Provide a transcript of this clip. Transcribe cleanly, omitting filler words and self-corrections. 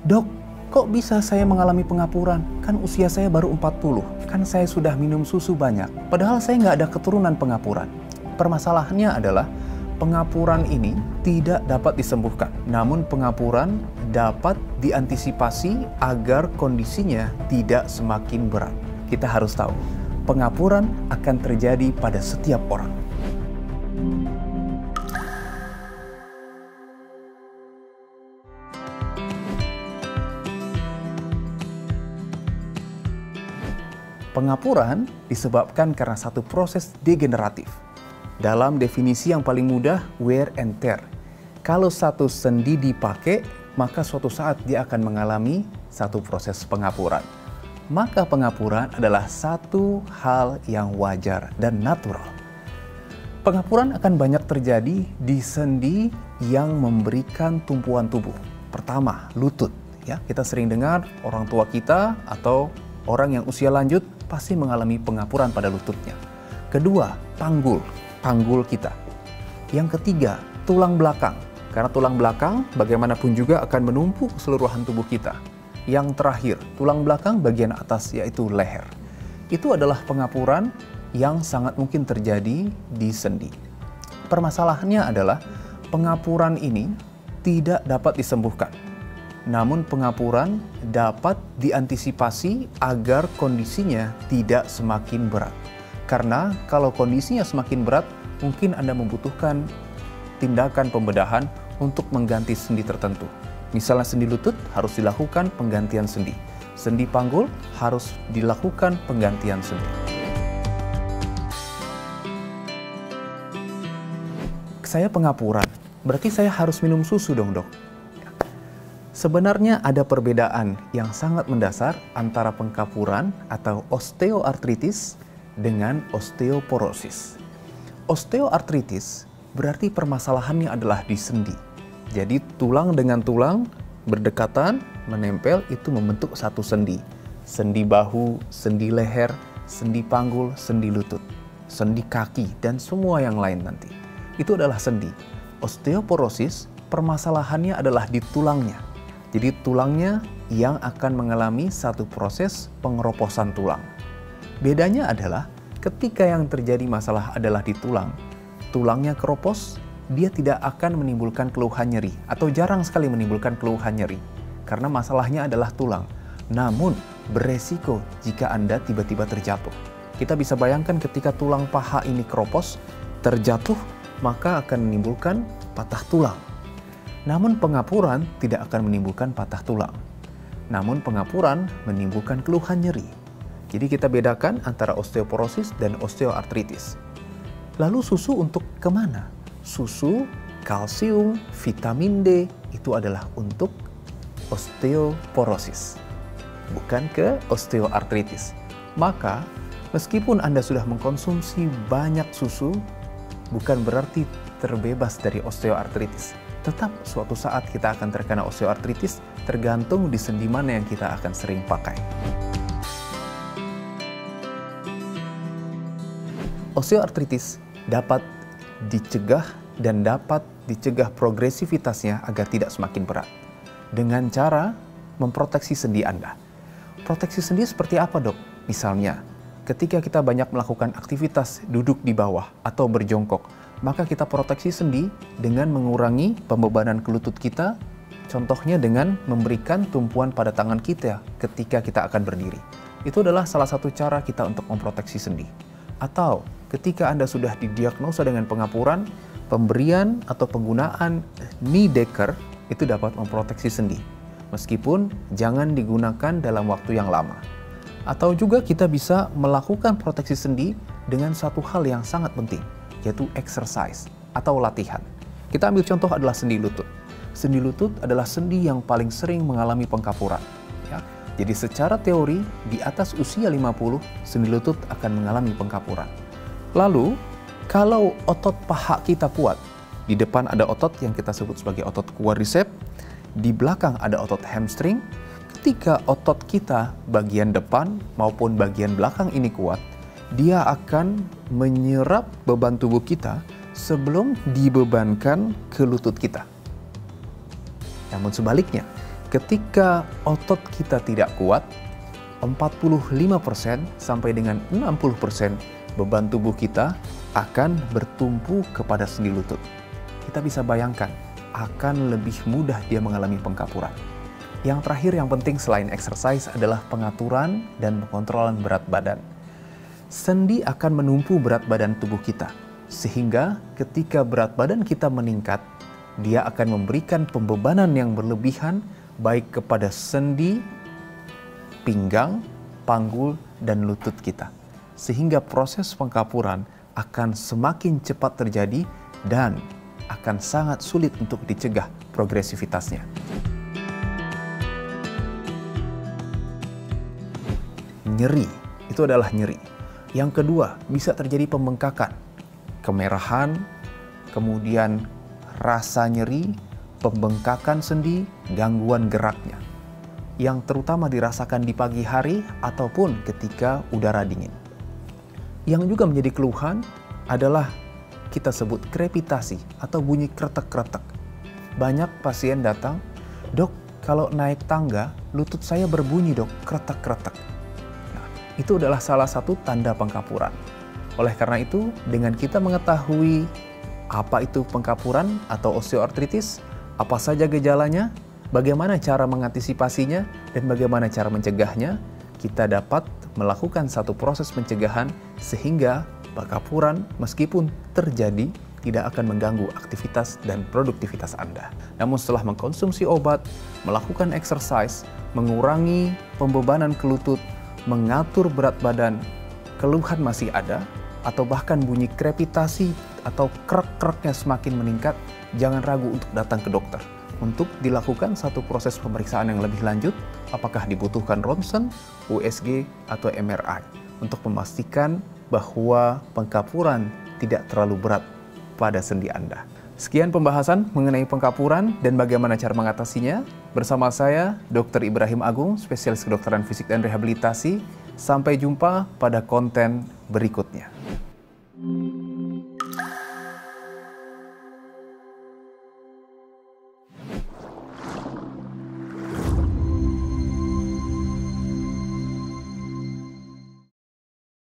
Dok, kok bisa saya mengalami pengapuran? Kan usia saya baru 40, kan saya sudah minum susu banyak. Padahal saya nggak ada keturunan pengapuran. Permasalahannya adalah pengapuran ini tidak dapat disembuhkan. Namun pengapuran dapat diantisipasi agar kondisinya tidak semakin berat. Kita harus tahu, pengapuran akan terjadi pada setiap orang. Pengapuran disebabkan karena satu proses degeneratif. Dalam definisi yang paling mudah, wear and tear. Kalau satu sendi dipakai, maka suatu saat dia akan mengalami satu proses pengapuran. Maka pengapuran adalah satu hal yang wajar dan natural. Pengapuran akan banyak terjadi di sendi yang memberikan tumpuan tubuh. Pertama, lutut. Ya, kita sering dengar orang tua kita atau orang yang usia lanjut pasti mengalami pengapuran pada lututnya. Kedua, panggul kita. Yang ketiga, tulang belakang. Karena tulang belakang bagaimanapun juga akan menumpuk keseluruhan tubuh kita. Yang terakhir, tulang belakang bagian atas yaitu leher. Itu adalah pengapuran yang sangat mungkin terjadi di sendi. Permasalahannya adalah pengapuran ini tidak dapat disembuhkan. Namun pengapuran dapat diantisipasi agar kondisinya tidak semakin berat. Karena kalau kondisinya semakin berat, mungkin Anda membutuhkan tindakan pembedahan untuk mengganti sendi tertentu. Misalnya sendi lutut harus dilakukan penggantian sendi. Sendi panggul harus dilakukan penggantian sendi. Saya pengapuran, berarti saya harus minum susu dong, Dok? Sebenarnya ada perbedaan yang sangat mendasar antara pengapuran atau osteoartritis dengan osteoporosis. Osteoartritis berarti permasalahannya adalah di sendi. Jadi tulang dengan tulang berdekatan, menempel, itu membentuk satu sendi. Sendi bahu, sendi leher, sendi panggul, sendi lutut, sendi kaki, dan semua yang lain nanti. Itu adalah sendi. Osteoporosis permasalahannya adalah di tulangnya. Jadi tulangnya yang akan mengalami satu proses pengeroposan tulang. Bedanya adalah ketika yang terjadi masalah adalah di tulang, tulangnya keropos, dia tidak akan menimbulkan keluhan nyeri atau jarang sekali menimbulkan keluhan nyeri karena masalahnya adalah tulang. Namun beresiko jika Anda tiba-tiba terjatuh. Kita bisa bayangkan ketika tulang paha ini keropos, terjatuh, maka akan menimbulkan patah tulang. Namun pengapuran tidak akan menimbulkan patah tulang. Namun pengapuran menimbulkan keluhan nyeri. Jadi kita bedakan antara osteoporosis dan osteoartritis. Lalu susu untuk kemana? Susu, kalsium, vitamin D itu adalah untuk osteoporosis, bukan ke osteoartritis. Maka meskipun Anda sudah mengkonsumsi banyak susu, bukan berarti terbebas dari osteoartritis. Tetap suatu saat kita akan terkena osteoartritis, tergantung di sendi mana yang kita akan sering pakai. Osteoartritis dapat dicegah dan dapat dicegah progresivitasnya agar tidak semakin berat dengan cara memproteksi sendi Anda. Proteksi sendi seperti apa, Dok? Misalnya, ketika kita banyak melakukan aktivitas duduk di bawah atau berjongkok, maka kita proteksi sendi dengan mengurangi pembebanan ke lutut kita, contohnya dengan memberikan tumpuan pada tangan kita ketika kita akan berdiri. Itu adalah salah satu cara kita untuk memproteksi sendi. Atau ketika Anda sudah didiagnosa dengan pengapuran, pemberian atau penggunaan knee decker itu dapat memproteksi sendi. Meskipun jangan digunakan dalam waktu yang lama. Atau juga kita bisa melakukan proteksi sendi dengan satu hal yang sangat penting, yaitu exercise atau latihan. Kita ambil contoh adalah sendi lutut. Sendi lutut adalah sendi yang paling sering mengalami pengapuran. Ya. Jadi secara teori, di atas usia 50, sendi lutut akan mengalami pengapuran. Lalu, kalau otot paha kita kuat, di depan ada otot yang kita sebut sebagai otot quadriceps, di belakang ada otot hamstring. Ketika otot kita bagian depan maupun bagian belakang ini kuat, dia akan menyerap beban tubuh kita sebelum dibebankan ke lutut kita. Namun sebaliknya, Ketika otot kita tidak kuat, 45% sampai dengan 60% beban tubuh kita akan bertumpu kepada sendi lutut. Kita bisa bayangkan, akan lebih mudah dia mengalami pengkapuran. Yang terakhir yang penting selain exercise adalah pengaturan dan pengontrolan berat badan. Sendi akan menumpu berat badan tubuh kita, sehingga ketika berat badan kita meningkat, dia akan memberikan pembebanan yang berlebihan baik kepada sendi, pinggang, panggul, dan lutut kita. Sehingga proses pengkapuran akan semakin cepat terjadi dan akan sangat sulit untuk dicegah progresivitasnya. Nyeri, itu adalah nyeri. Yang kedua, bisa terjadi pembengkakan, kemerahan, kemudian rasa nyeri, pembengkakan sendi, gangguan geraknya, yang terutama dirasakan di pagi hari ataupun ketika udara dingin. Yang juga menjadi keluhan adalah kita sebut krepitasi atau bunyi kretek-kretek. Banyak pasien datang, "Dok, kalau naik tangga, lutut saya berbunyi dok, kretek-kretek." Nah, itu adalah salah satu tanda pengkapuran. Oleh karena itu, dengan kita mengetahui apa itu pengkapuran atau osteoartritis, apa saja gejalanya, bagaimana cara mengantisipasinya, dan bagaimana cara mencegahnya, kita dapat melakukan satu proses pencegahan sehingga pengkapuran meskipun terjadi tidak akan mengganggu aktivitas dan produktivitas Anda. Namun setelah mengkonsumsi obat, melakukan exercise, mengurangi pembebanan ke lutut, mengatur berat badan, keluhan masih ada, atau bahkan bunyi krepitasi atau krek-kreknya semakin meningkat, jangan ragu untuk datang ke dokter untuk dilakukan satu proses pemeriksaan yang lebih lanjut, apakah dibutuhkan ronsen, USG, atau MRI, untuk memastikan bahwa pengkapuran tidak terlalu berat pada sendi Anda. Sekian pembahasan mengenai pengkapuran dan bagaimana cara mengatasinya. Bersama saya, Dr. Ibrahim Agung, spesialis kedokteran fisik dan rehabilitasi. Sampai jumpa pada konten berikutnya.